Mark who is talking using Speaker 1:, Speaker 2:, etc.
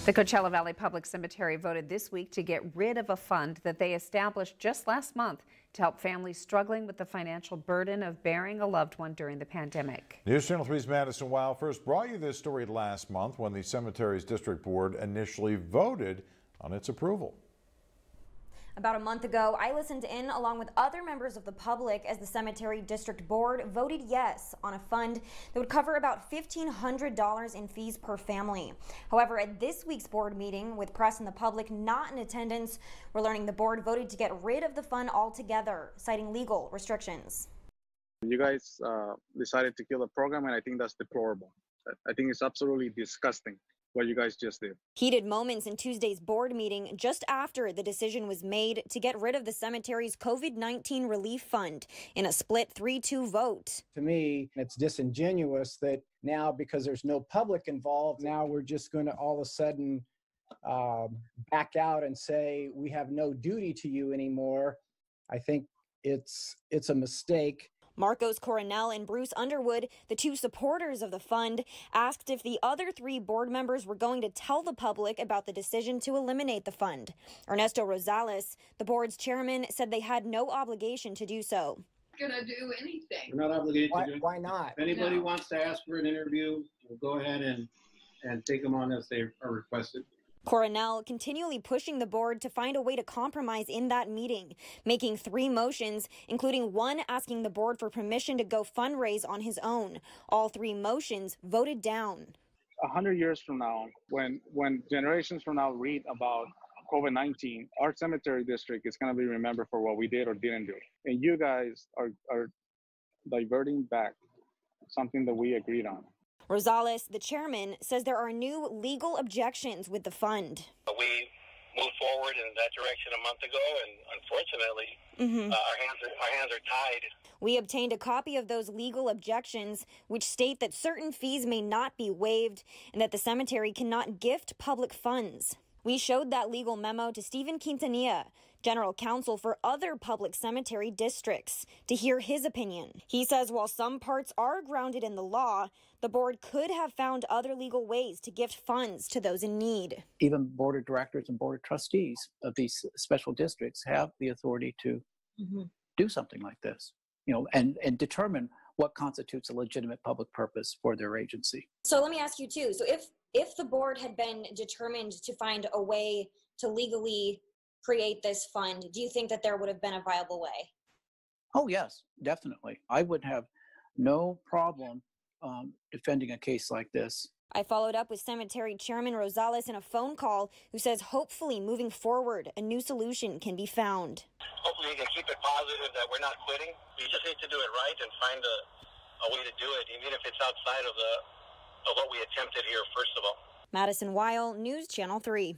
Speaker 1: The Coachella Valley Public Cemetery voted this week to get rid of a fund that they established just last month to help families struggling with the financial burden of burying a loved one during the pandemic.
Speaker 2: News Channel 3's Madison Weil first brought you this story last month when the cemetery's district board initially voted on its approval.
Speaker 3: About a month ago, I listened in along with other members of the public as the cemetery district board voted yes on a fund that would cover about $1,500 in fees per family. However, at this week's board meeting with press and the public not in attendance, we're learning the board voted to get rid of the fund altogether, citing legal restrictions.
Speaker 4: You guys decided to kill the program, and I think that's deplorable. I think it's absolutely disgusting what you guys just did.
Speaker 3: Heated moments in Tuesday's board meeting just after the decision was made to get rid of the cemetery's COVID-19 relief fund in a split 3-2 vote.
Speaker 5: To me, it's disingenuous that now, because there's no public involved, now we're just going to all of a sudden back out and say we have no duty to you anymore. I think it's a mistake.
Speaker 3: Marcos Coronel and Bruce Underwood, the two supporters of the fund, asked if the other 3 board members were going to tell the public about the decision to eliminate the fund. Ernesto Rosales, the board's chairman, said they had no obligation to do so.
Speaker 6: Gonna do anything.
Speaker 7: We're not obligated to do it.
Speaker 5: Why not?
Speaker 7: If anybody wants to ask for an interview, we'll go ahead and take them on as they are requested.
Speaker 3: Coronel continually pushing the board to find a way to compromise in that meeting, making 3 motions, including one asking the board for permission to go fundraise on his own. All 3 motions voted down.
Speaker 4: 100 years from now, when generations from now read about COVID-19, our cemetery district is going to be remembered for what we did or didn't do. And you guys are diverting back something that we agreed on.
Speaker 3: Rosales, the chairman, says there are new legal objections with the fund.
Speaker 8: We moved forward in that direction a month ago, and unfortunately, our hands are tied.
Speaker 3: We obtained a copy of those legal objections, which state that certain fees may not be waived and that the cemetery cannot gift public funds. We showed that legal memo to Stephen Quintanilla, general counsel for other public cemetery districts, to hear his opinion. He says while some parts are grounded in the law, the board could have found other legal ways to gift funds to those in need.
Speaker 9: Even board of directors and board of trustees of these special districts have the authority to do something like this, and determine what constitutes a legitimate public purpose for their agency.
Speaker 3: So let me ask you too. So if the board had been determined to find a way to legally create this fund, do you think that there would have been a viable way?
Speaker 9: Oh, yes, definitely. I would have no problem defending a case like this.
Speaker 3: I followed up with Cemetery Chairman Rosales in a phone call, who says hopefully moving forward, a new solution can be found.
Speaker 8: Hopefully we can keep it positive that we're not quitting. We just need to do it right and find a way to do it, even if it's outside of what we attempted here, first of all.
Speaker 3: Madison Weil, News Channel 3.